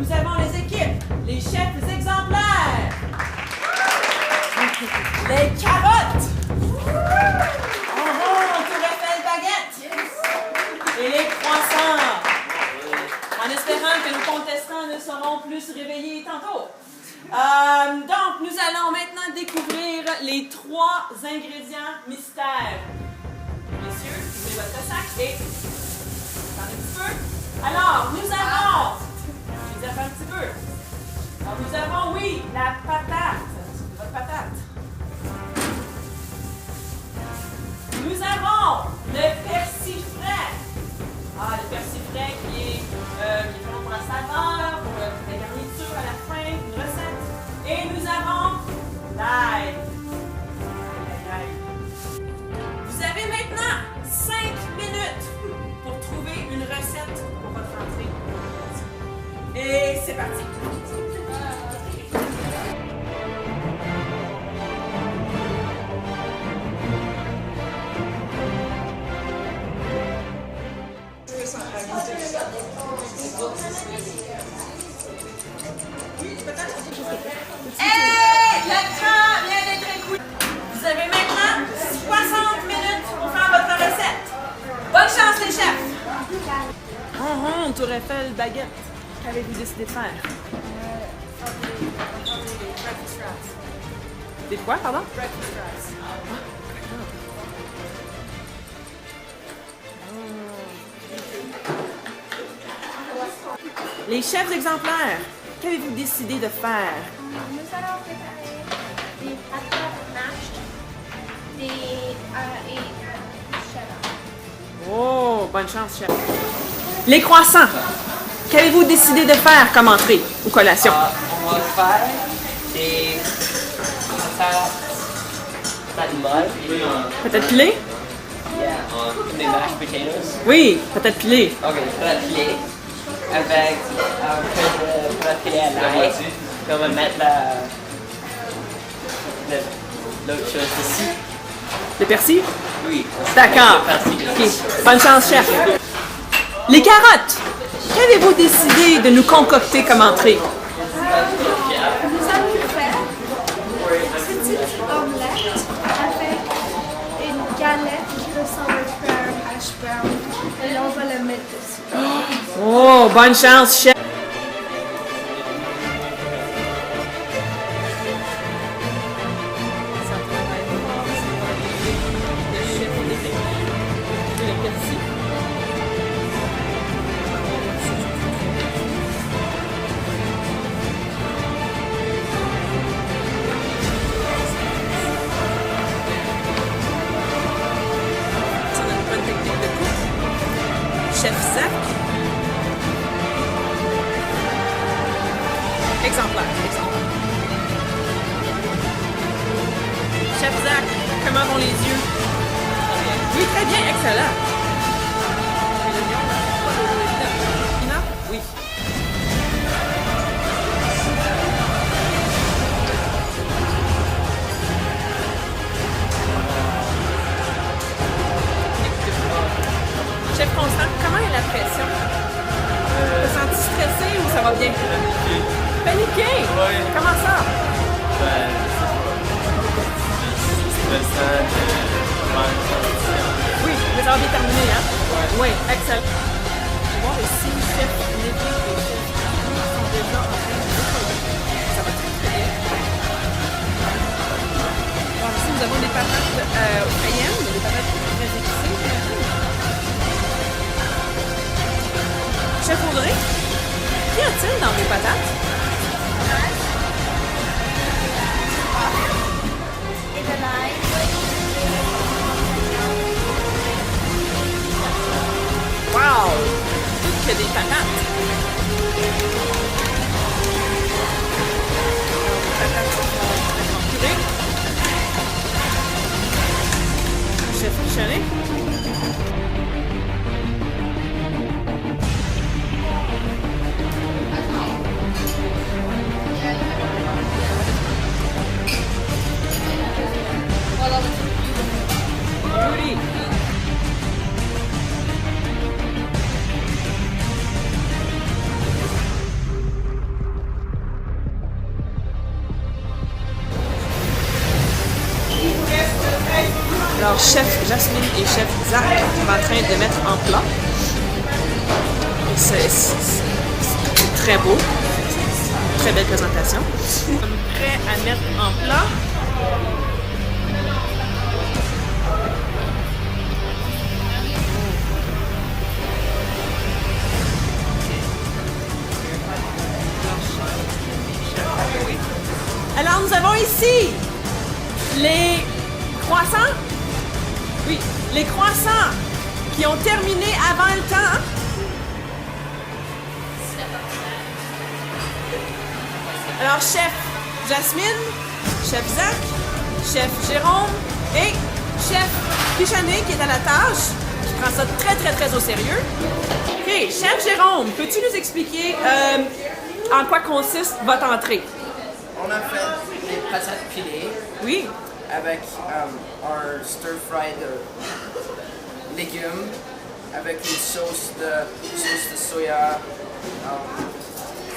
nous avons les équipes, les chefs exemplaires, les carottes, Tour Eiffel baguette et les croissants. En espérant que nos contestants ne seront plus réveillés tantôt. Donc, nous allons maintenant découvrir les 3 ingrédients mystères. Messieurs, ouvrez votre sac et attendez un petit peu. Alors, nous avons, je les ai fait un petit peu. Alors, nous avons, oui, la patate. Votre patate. Nous avons le persil frais. Le persil frais qui est bon pour la saveur, pour la garniture à la fin, une recette. Et nous avons l'ail. Vous avez maintenant 5 minutes pour trouver une recette pour votre entrée. Et c'est parti. Hey! Le temps vient d'être écoulé. Vous avez maintenant 60 minutes pour faire votre recette. Bonne chance, les chefs! Tour Eiffel baguette. Qu'avez-vous décidé de faire? Des quoi, pardon? Les chefs exemplaires, qu'avez-vous décidé de faire? Nous allons préparer des patates mashed, et cheddar. Oh, bonne chance, chef. Les croissants, qu'avez-vous décidé de faire comme entrée ou collation? On va faire des patates molles. Peut-être pilées? Des mashed potatoes. Oui, peut-être pilées. Ok, patates pilées. Avec un peu de patates pilées à l'ail. Puis on va mettre l'autre chose ici. Le persil? Oui. D'accord. Le persil. Ok, bonne chance, chef. Les carottes, qu'avez-vous décidé de nous concocter comme entrée? Nous allons faire une petite omelette avec une galette qui ressemble à un hash brown. Et là, on va le mettre dessus. Oh, bonne chance, chef. Chef Zach. Exemplaire. Chef Zach, comment vont les yeux? Oui, très bien, excellent. Ina? Oui. Chef Constant, comment est la pression? Te sens-tu stressé ou ça va bien? Paniqué? Oui. Comment ça? Stressant, Oui, mais ça va bien terminer, hein? Oui, excellent. Je vais voir ici, chef Nicky et chef Nicky sont déjà en train de déployer. Ça va très très bien. Alors ici, nous avons des patates cayennes, des patates très épicées. Chef Audrey, qu'y a-t-il dans vos patates? Et de l'ail. Wow! Toutes que des patates. Des patates en purée. Chef Michelet. Judy. Alors, chef Jasmine et chef Zach sont en train de mettre en plat. C'est très beau. Très belle présentation. Prêt à mettre en plat. Alors, nous avons ici les croissants. Oui, les croissants qui ont terminé avant le temps. Alors, chef Jasmine, chef Zach, chef Jérôme et chef Pichané qui est à la tâche, qui prend ça très au sérieux. OK, chef Jérôme, peux-tu nous expliquer en quoi consiste votre entrée? On a fait des patates pilées. Oui. Avec un stir-fry de légumes, avec une sauce de soya,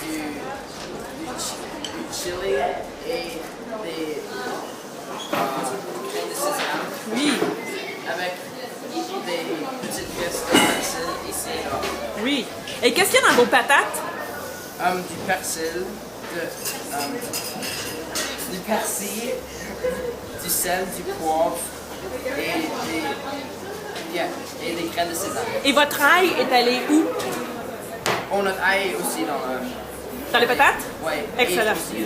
du chili et des graines de sésame. Oui. Avec des petites pièces de persil ici et là. Oui. Et qu'est-ce qu'il y a dans vos patates? Du persil, du persil, du sel, du poivre et des graines de sésame. Et votre ail est allé où? On a ail aussi Dans les patates? Oui. Excellent. Et aussi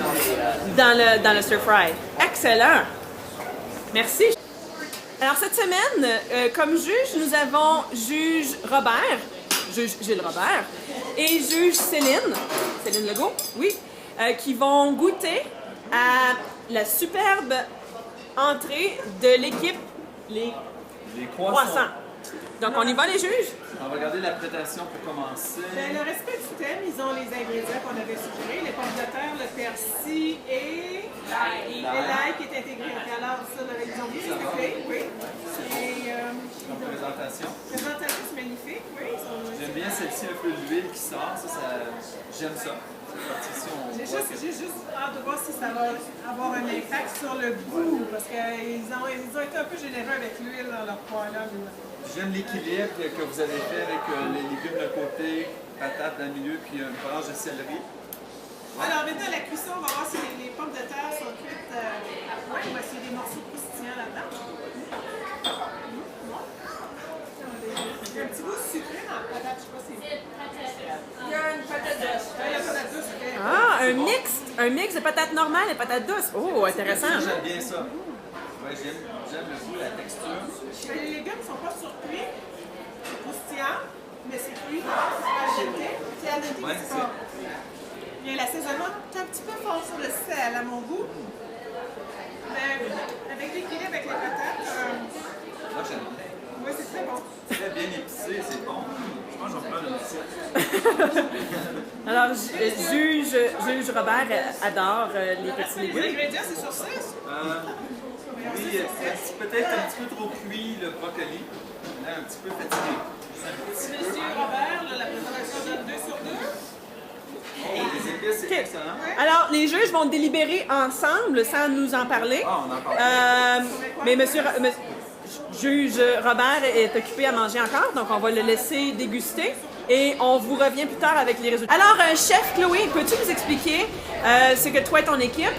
Dans le stir-fry. Excellent. Merci. Alors, cette semaine, comme juge, nous avons juge Robert, juge Gilles Robert, et juge Céline Legault, oui, qui vont goûter à la superbe entrée de l'équipe Les Croissants. Donc, on y va, les juges? On va regarder la présentation pour commencer. Ben, le respect du thème, ils ont les ingrédients qu'on avait suggérés, les pommes de terre, le persil et l'ail qui est intégré. Donc, alors, ça, ils ont bien expliqué, oui. Et La présentation. la présentation, c'est magnifique, oui. J'aime bien celle-ci, un peu l'huile qui sort, j'aime ça. J'ai juste hâte de voir si ça va avoir un impact sur le goût, parce qu'ils ont été un peu généreux avec l'huile dans leur poêlage. J'aime l'équilibre que vous avez fait avec les légumes d'un côté, patates dans le milieu, puis une branche de céleri. Alors maintenant, la cuisson, on va voir si les pommes de terre sont cuites à point. On va essayer des morceaux croustillants là-dedans. Il y a un petit goût sucré dans la patate, je sais pas si c'est... Il y a une patate douce. Il y a la patate douce, ok. Ah, un mix de patates normales et patates douces. Oh, intéressant. J'aime bien ça. Ouais, j'aime le goût, la texture. Les légumes ne sont pas surcuits, c'est croustillant, mais c'est cuit, c'est al dente. C'est al dente, Ouais, c'est pas. Il y a l'assaisonnement un petit peu fort sur le sel à mon goût. Mais avec l'équilibre avec les patates, Moi, j'aime bien. oui, c'est très bon. Très bien épicé, c'est bon. Je pense que j'en prends une petite. Alors, juge Robert adore les petits Les légumes. ingrédients, c'est sur 6. Oui, peut-être un petit peu trop cuit le brocoli. Là, un petit peu fatigué. Monsieur Robert, là, la présentation donne 2 sur 2. Les épices, c'est Ok. excellent. Alors, les juges vont délibérer ensemble sans nous en parler. Ah, on en parle. Mais juge Robert est occupé à manger encore, donc on va le laisser déguster et on vous revient plus tard avec les résultats. Alors, chef Chloé, peux-tu nous expliquer ce que toi et ton équipe,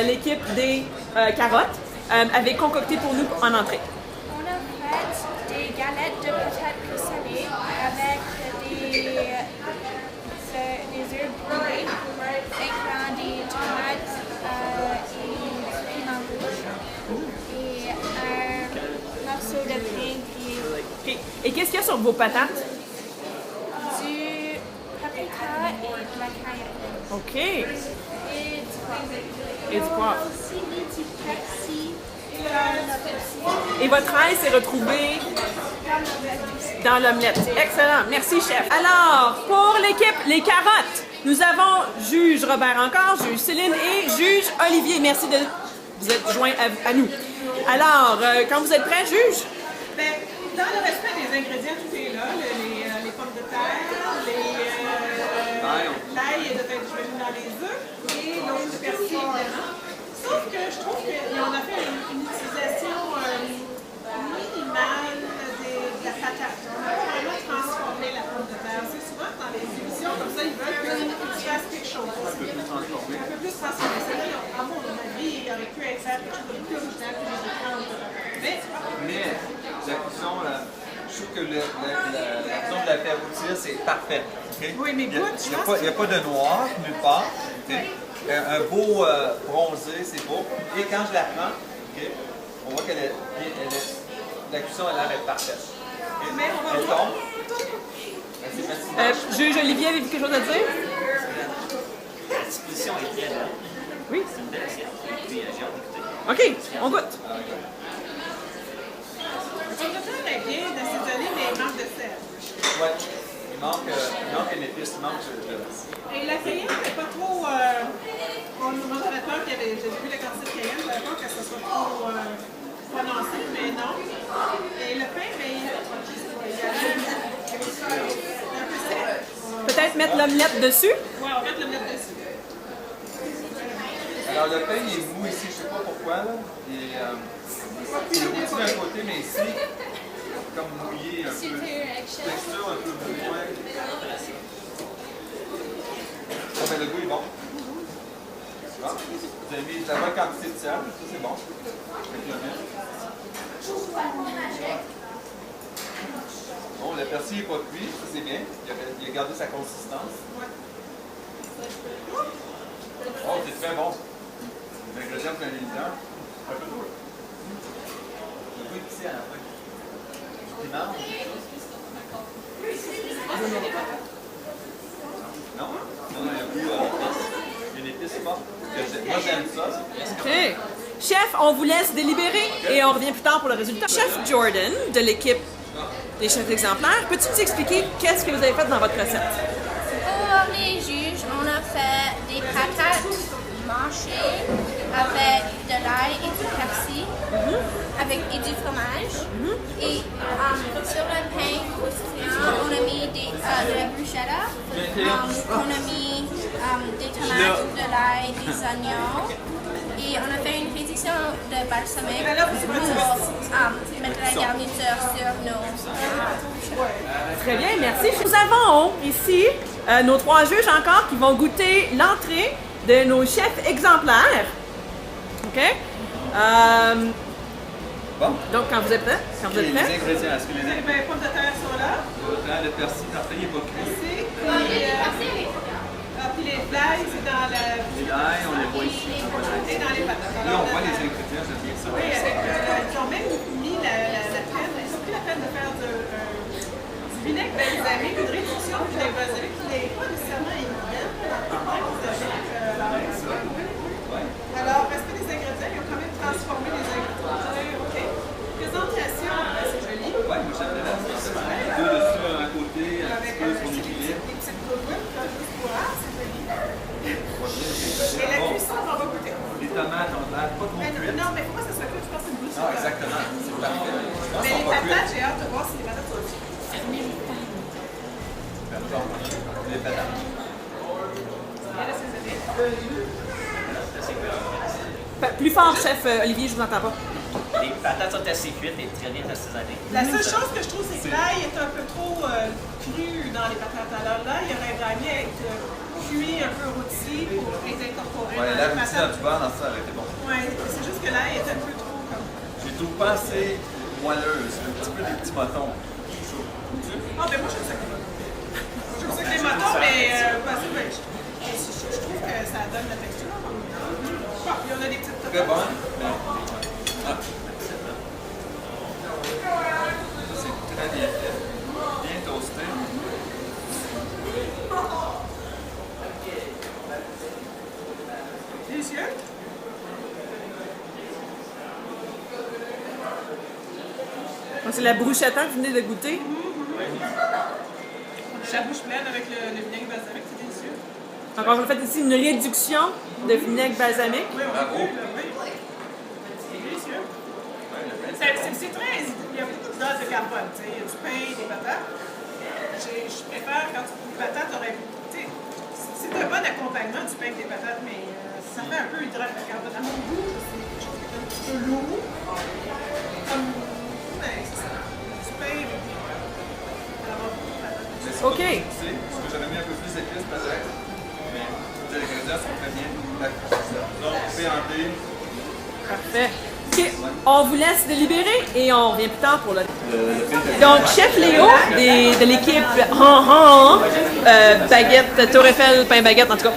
l'équipe des carottes, avez concocté pour nous en entrée? On a fait des galettes de patates salées avec des œufs brûlés, incluant des tomates et piments rouges. Et un morceau de pain qui Ok. Et qu'est-ce qu'il y a sur vos patates? du paprika et de la cayenne. OK. Et du poivre. Et du poivre. On a aussi mis du persil et Et votre ail s'est retrouvé dans l'omelette. Excellent. Merci, chef. Alors, pour l'équipe Les Carottes, nous avons juge Robert encore, juge Céline et juge Olivier. Merci de vous être joints à nous. Alors, quand vous êtes prêts, juge? Ben, dans le respect des ingrédients, tout est là. Les pommes de terre, l'ail est de être joint dans les œufs et l'eau de persil, évidemment. Sauf que je trouve qu'on a fait une utilisation patates. On n'a pas vraiment transformé la pomme de terre. C'est souvent dans les émissions comme ça, ils veulent que tu fasses quelque chose. Un peu plus transformé. Un peu plus transformé. C'est-à-dire, à mon avis, il aurait pu être fait quelque chose de plus original que les écrans. Mais la cuisson, là, je trouve que la cuisson de la faire rôtir, c'est parfait. Okay? Oui, mais goûte, je pense Il n'y a pas de noir nulle part. Okay? Un beau bronzé, c'est beau. Et quand je la prends, okay, on voit qu'elle est, la cuisson elle a l'air d'être parfaite. Okay? Mais on va Elle voir. tombe. Juge Olivier, avez-vous quelque chose à dire? La disposition est très belle. Oui. C'est une belle assiette. Puis j'ai hâte d'écouter. OK, on goûte. Le pomme est bien d'assaisonner, mais il manque de sel. Ouais. Il manque une épice, il manque de... Et la cayenne n'est pas trop. On nous avait peur qu'il y avait. J'ai vu la quantité de cayenne, j'avais peur que ce soit trop prononcé, mais non. Et le pain, mais il y a un peu sec. Peut-être mettre l'omelette dessus? Ouais, on va mettre le mettre dessus. Alors le pain il est mou ici, je ne sais pas pourquoi. Là. Il est rôti d'un côté, mais ici, comme mouillé un peu. Texture un peu mouillée. Oh, mais le goût est bon. Bon. Vous avez mis la bonne quantité de sel, ça c'est bon. Avec le miel. Bon, le persil n'est pas cuit, ça c'est bien. Il a gardé sa consistance. Oh, c'est très bon. Les ingrédients plein d'évidents. Un peu d'eau. Le goût épicé à la fin. Piment ou quelque chose? Non? Non, il y a un goût une épice forte. Moi j'aime ça. OK. Chef, on vous laisse délibérer et on revient plus tard pour le résultat. Chef Jordan, de l'équipe des chefs exemplaires, peux-tu nous expliquer qu'est-ce que vous avez fait dans votre recette? Pour les juges, on a fait des patates mâchées avec de l'ail et du persil, avec et du fromage. Et sur le pain croustillant, on a mis de la bruschetta, on a mis des tomates, de l'ail, des oignons. Et on a fait une pétition de balsamique pour mettre la garniture sur nos Très bien, merci. Nous avons ici nos 3 juges encore qui vont goûter l'entrée de nos chefs exemplaires. OK? Bon. Donc, quand vous êtes prêts? Quand vous êtes Les prêts? ingrédients, est-ce que les Les ingrédients? pommes de terre sont là. Le persil, parfait, il n'est pas cuit. Puis les flies, c'est dans la. Les l'ail, on les voit ici. Et dans les patates. Là, on voit les ingrédients, j'aime bien ça. Oui, ils ont même mis la peine, ils ont pris la peine de faire du vinaigre balsamique, une réduction du vinaigre balsamique qui n'est pas nécessairement évident Alors, respect des ingrédients, ils ont quand même transformé les ingrédients. OK. Présentation, c'est joli. Oui, moi j'aime bien la sauce. Deux dessus, un côté, un petit peu pour l'équilibre. Des petites cocottes, juste pour c'est joli. Et la cuisson, on va goûter. Les tomates, on n'a pas trop cuites. Non, mais pourquoi ça soit cuit? Je pense que c'est une bouche. Non, exactement. C'est parfait. Je pense Mais qu'on les va patates, cuire. j'ai hâte de voir si les patates sont cuites. Les patates. Bien assaisonnées. Plus fort, chef Olivier, je vous entends pas. Les patates sont assez cuites et très bien assaisonnées. La seule chose que je trouve, c'est que l'ail est un peu trop cru dans les patates. Alors là, il aurait gagné à être cuit, un peu rôti pour les incorporer Ouais, dans la les rôtie dans patates. du beurre, dans ça, aurait été bon. Ouais, c'est juste que l'ail est un peu trop comme. Je les trouve pas assez moelleuses, un petit peu des petits motons. Ah, ben moi, j'aime ça que les motons. J'aime ça que les motons, mais je trouve que ça donne la texture. Bon, puis on a des petites Très bon. Ah. Ça, c'est très bien fait. Bien toasté. Délicieux. Donc, c'est la bruschetta que vous venez de goûter. La bouche pleine avec le vinaigre balsamique, c'est délicieux. Donc, on a fait ici une réduction de vinaigre balsamique. Oui, on Bravo. oui. C'est délicieux. C'est très. Il y a beaucoup de doses de carbone. Tu sais, il y a du pain, des patates. Je préfère quand tu prends des patates, c'est un bon accompagnement du pain avec des patates, mais ça fait un peu hydrate de carbone. À mon goût, c'est quelque chose qui est un petit peu lourd. Comme. Ouais, c'est ça. Du pain avec des OK. Tu sais, parce que j'aurais mis un peu plus d'épices peut-être. Mais les ingrédients sont très bien. Donc, P&D. Parfait. OK. On vous laisse délibérer et on revient plus tard pour le... Donc, chef Léo de l'équipe baguette, Tour Eiffel, pain baguette, en tout cas.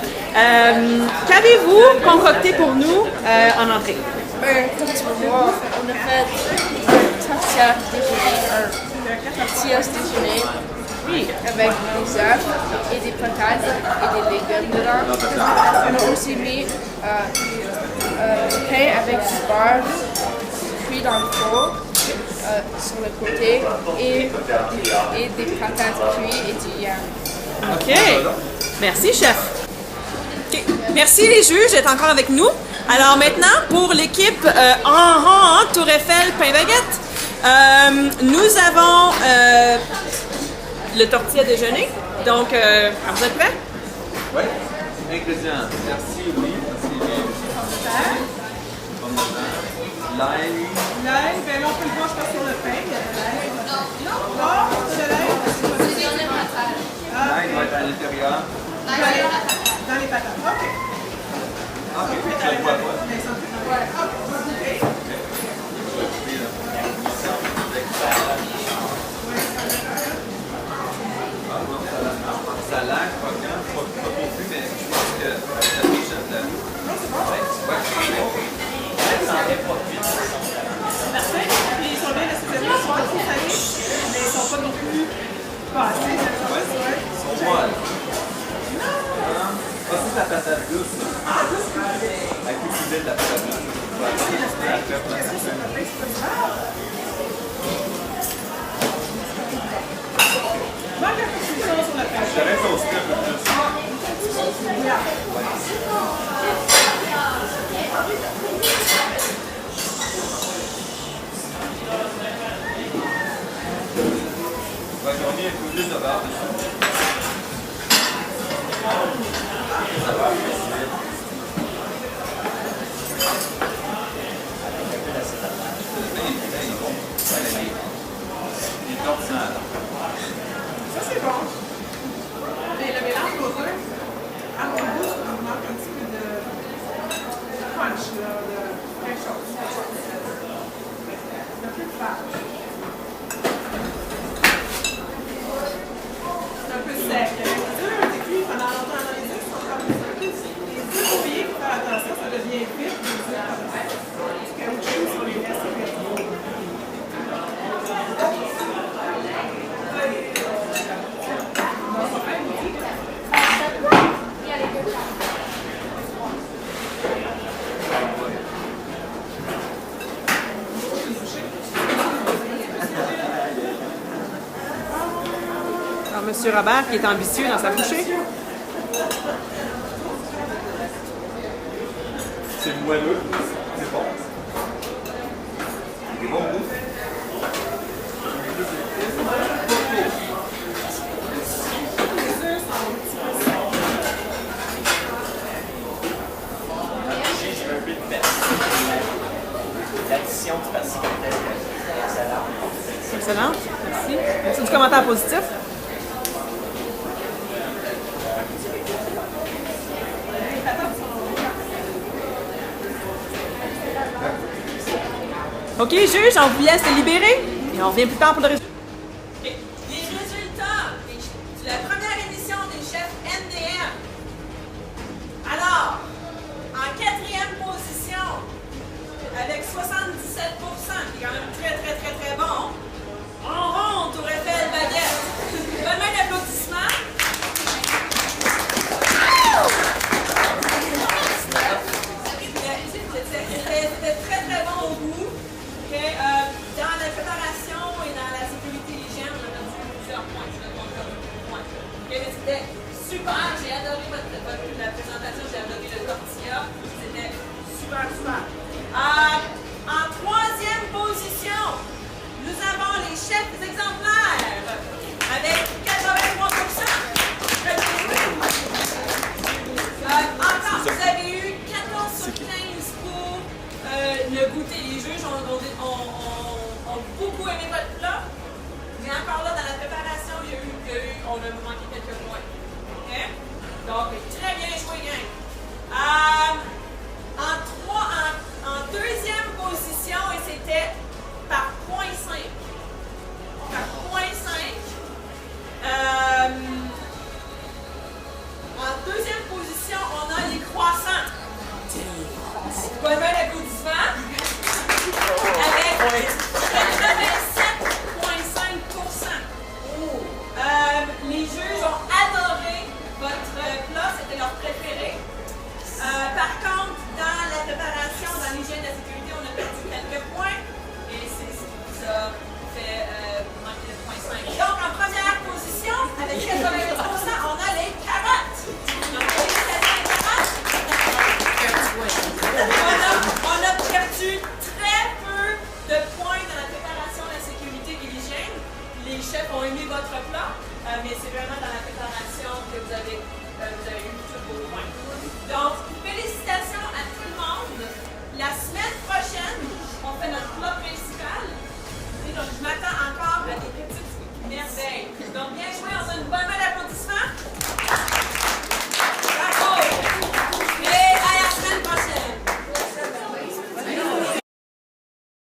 Qu'avez-vous concocté pour nous en entrée? On a fait tortillas déjeuner avec des œufs et des patates et des légumes dedans. On a aussi mis du pain avec du beurre cuit dans le four sur le côté et des patates cuites et du yam. OK. Merci, chef. OK. Merci les juges d'être encore avec nous. Alors maintenant, pour l'équipe Tour Eiffel, pain baguette, nous avons le tortilla déjeuner. Donc, vous êtes prêts? Oui. Ingrédients. Merci, oui. Merci bien. Pomme de terre. L'ail. L'ail, ben là, on peut le voir, je pense, sur le pain. Il y a de l'ail. Non, c'est de l'ail. L'ail va être à l'intérieur. Dans les patates. OK. OK, je le vois pas. Salade, pas trop plus, mais je pense que ça touche un peu. Parfait. Puis ils sont bien assaisonnés, ils sont pas trop salés, mais ils sont pas non plus passés. Ils sont molles. Ça, c'est la patate douce. La cuisine de la patate douce. Manque un peu de cuisson sur le pain. Je t'aurais toasté un peu plus. Ouais, j'ai mis un peu plus de beurre dessus. Ça, c'est bon. Mais le mélange aux œufs, à mon goût, ça me manque un petit peu de punch, là, de quelque chose. Un peu de farce. C'est un peu sec. Les œufs ont été cuits pendant longtemps dans les œufs, sont comme un peu... Les œufs brouillés, il faut faire attention, ça devient vite, les œufs comme ça. Du caoutchouc sur les restes, c'est bien. Alors, M. Robert, qui est ambitieux dans sa bouchée. C'est moelleux, c'est bon. C'est bon goût. J'ai un peu de baisse. L'addition du participe est excellente. Excellent. Merci. Merci du commentaire positif. OK, juge, on vous laisse libérer et on revient plus tard pour le résultat. Les résultats de la première émission des chefs NDM. Alors, en 4e position, avec 77%, qui est quand même très bon, en rond, Tour Eiffel, baguette. Bonne main d'applaudissements. C'était très bon au goût. Dans la préparation et dans la sécurité Bonne main